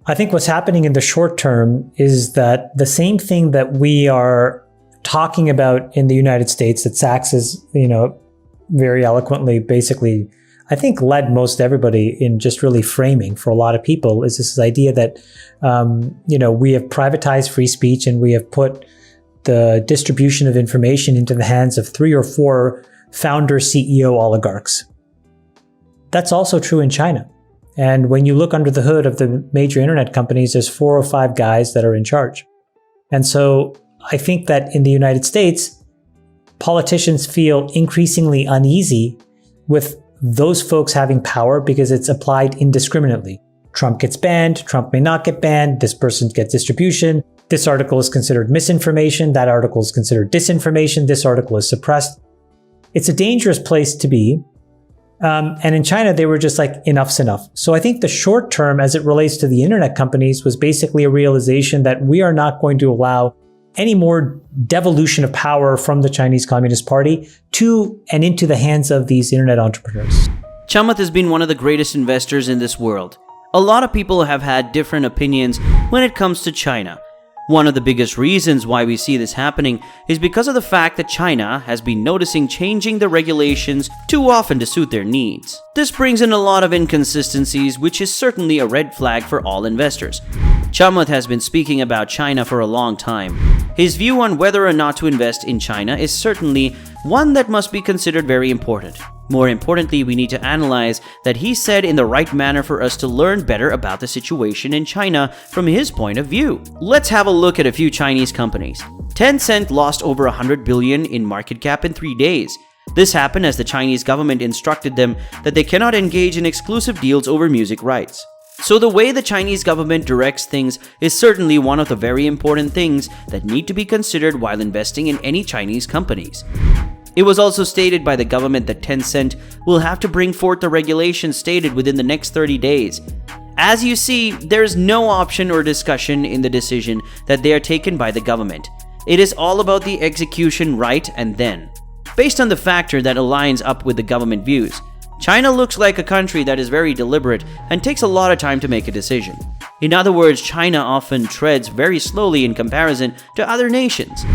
I think what's happening in the short term is that the same thing that we are talking about in the United States that Sachs is, very eloquently, basically, I think led most everybody in just really framing for a lot of people is this idea that, we have privatized free speech and we have put the distribution of information into the hands of 3 or 4 founder CEO oligarchs. That's also true in China. And when you look under the hood of the major internet companies, there's 4 or 5 guys that are in charge. And so I think that in the United States, politicians feel increasingly uneasy with those folks having power because it's applied indiscriminately. Trump gets banned, Trump may not get banned, this person gets distribution, this article is considered misinformation, that article is considered disinformation, this article is suppressed. It's a dangerous place to be. And in China, they were just like, enough's enough. So I think the short term, as it relates to the internet companies, was basically a realization that we are not going to allow any more devolution of power from the Chinese Communist Party to and into the hands of these internet entrepreneurs. Chamath has been one of the greatest investors in this world. A lot of people have had different opinions when it comes to China. One of the biggest reasons why we see this happening is because of the fact that China has been noticing changing the regulations too often to suit their needs. This brings in a lot of inconsistencies, which is certainly a red flag for all investors. Chamath has been speaking about China for a long time. His view on whether or not to invest in China is certainly one that must be considered very important. More importantly, we need to analyze that he said in the right manner for us to learn better about the situation in China from his point of view. Let's have a look at a few Chinese companies. Tencent lost over 100 billion in market cap in 3 days. This happened as the Chinese government instructed them that they cannot engage in exclusive deals over music rights. So the way the Chinese government directs things is certainly one of the very important things that need to be considered while investing in any Chinese companies. It was also stated by the government that Tencent will have to bring forth the regulations stated within the next 30 days. As you see, there is no option or discussion in the decision that they are taken by the government. It is all about the execution right and then. Based on the factor that aligns up with the government views, China looks like a country that is very deliberate and takes a lot of time to make a decision. In other words, China often treads very slowly in comparison to other nations.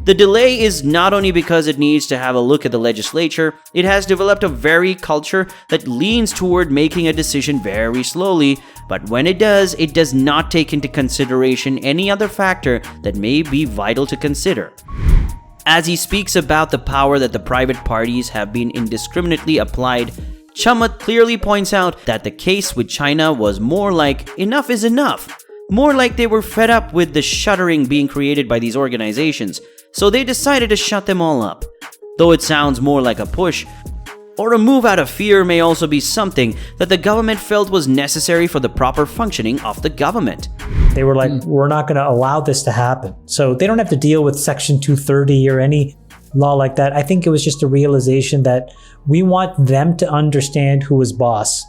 The delay is not only because it needs to have a look at the legislature, it has developed a very culture that leans toward making a decision very slowly, but when it does not take into consideration any other factor that may be vital to consider. As he speaks about the power that the private parties have been indiscriminately applied, Chamath clearly points out that the case with China was more like enough is enough, more like they were fed up with the shuddering being created by these organizations, so they decided to shut them all up. Though it sounds more like a push, or a move out of fear may also be something that the government felt was necessary for the proper functioning of the government. They were like, we're not going to allow this to happen. So they don't have to deal with Section 230 or any law like that. I think it was just a realization that we want them to understand who is boss,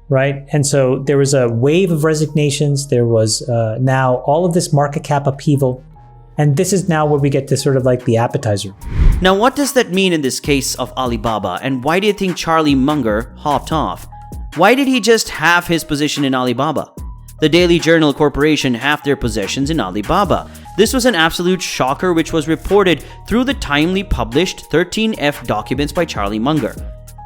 right? And so there was a wave of resignations. There was now all of this market cap upheaval. And this is now where we get to sort of like the appetizer. Now, what does that mean in this case of Alibaba? And why do you think Charlie Munger hopped off? Why did he just halve his position in Alibaba? The Daily Journal Corporation halved their possessions in Alibaba. This was an absolute shocker, which was reported through the timely published 13F documents by Charlie Munger.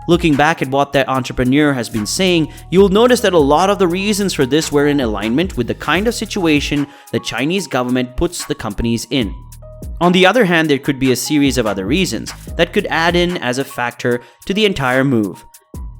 Looking back at what that entrepreneur has been saying, you'll notice that a lot of the reasons for this were in alignment with the kind of situation the Chinese government puts the companies in. On the other hand, there could be a series of other reasons that could add in as a factor to the entire move.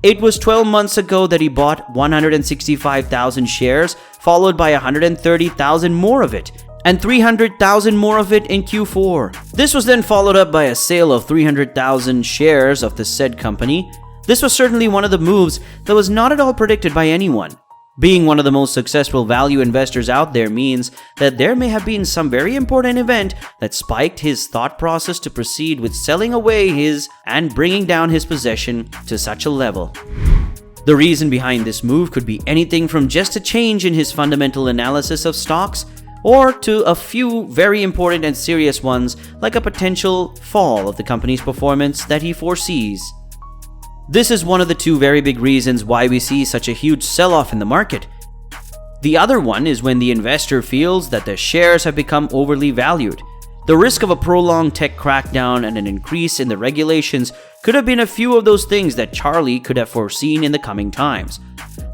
It was 12 months ago that he bought 165,000 shares, followed by 130,000 more of it, and 300,000 more of it in Q4. This was then followed up by a sale of 300,000 shares of the said company. This was certainly one of the moves that was not at all predicted by anyone. Being one of the most successful value investors out there means that there may have been some very important event that spiked his thought process to proceed with selling away his and bringing down his possession to such a level. The reason behind this move could be anything from just a change in his fundamental analysis of stocks, or to a few very important and serious ones like a potential fall of the company's performance that he foresees. This is one of the two very big reasons why we see such a huge sell-off in the market. The other one is when the investor feels that the shares have become overly valued. The risk of a prolonged tech crackdown and an increase in the regulations could have been a few of those things that Charlie could have foreseen in the coming times.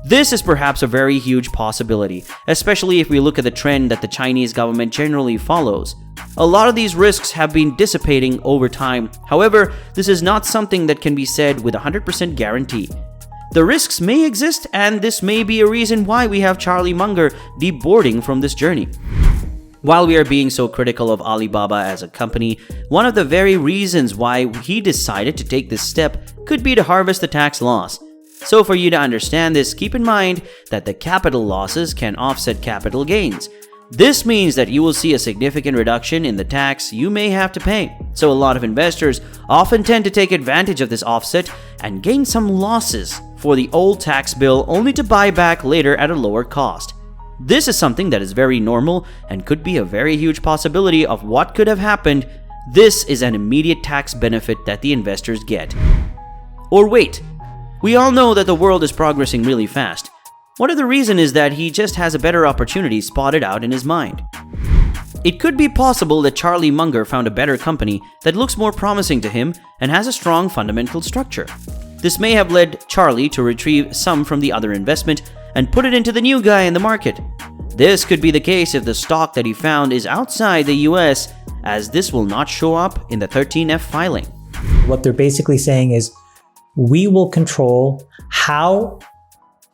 This is perhaps a very huge possibility, especially if we look at the trend that the Chinese government generally follows. A lot of these risks have been dissipating over time. However, this is not something that can be said with 100% guarantee. The risks may exist, and this may be a reason why we have Charlie Munger deboarding from this journey. While we are being so critical of Alibaba as a company, one of the very reasons why he decided to take this step could be to harvest the tax loss. So for you to understand this, keep in mind that the capital losses can offset capital gains. This means that you will see a significant reduction in the tax you may have to pay. So a lot of investors often tend to take advantage of this offset and gain some losses for the old tax bill only to buy back later at a lower cost. This is something that is very normal and could be a very huge possibility of what could have happened. This is an immediate tax benefit that the investors get. Or wait, we all know that the world is progressing really fast. What if the reason is that he just has a better opportunity spotted out in his mind? It could be possible that Charlie Munger found a better company that looks more promising to him and has a strong fundamental structure. This may have led Charlie to retrieve some from the other investment and put it into the new guy in the market. This could be the case if the stock that he found is outside the US, as this will not show up in the 13F filing. What they're basically saying is, we will control how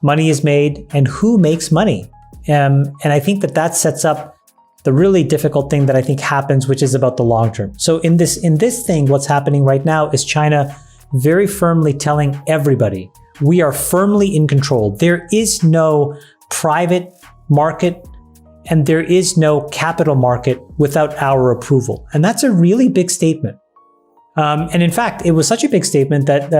money is made and who makes money. And I think that sets up the really difficult thing that I think happens, which is about the long term. So in this thing, what's happening right now is China very firmly telling everybody, we are firmly in control. There is no private market and there is no capital market without our approval. And that's a really big statement. And in fact, it was such a big statement that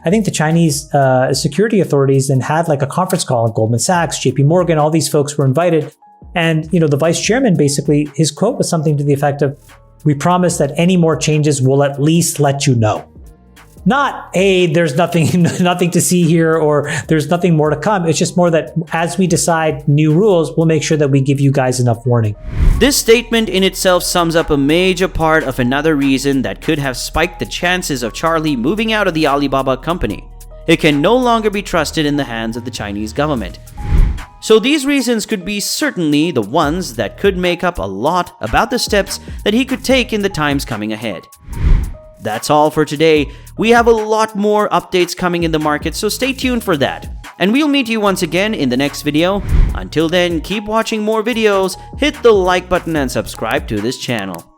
I think the Chinese security authorities then had like a conference call at Goldman Sachs, JP Morgan, all these folks were invited. And, the vice chairman, basically, his quote was something to the effect of, we promise that any more changes will at least let you know. Not, hey, there's nothing to see here, or there's nothing more to come. It's just more that as we decide new rules, we'll make sure that we give you guys enough warning. This statement in itself sums up a major part of another reason that could have spiked the chances of Charlie moving out of the Alibaba company. It can no longer be trusted in the hands of the Chinese government. So these reasons could be certainly the ones that could make up a lot about the steps that he could take in the times coming ahead. That's all for today. We have a lot more updates coming in the market, so stay tuned for that. And we'll meet you once again in the next video. Until then, keep watching more videos, hit the like button and subscribe to this channel.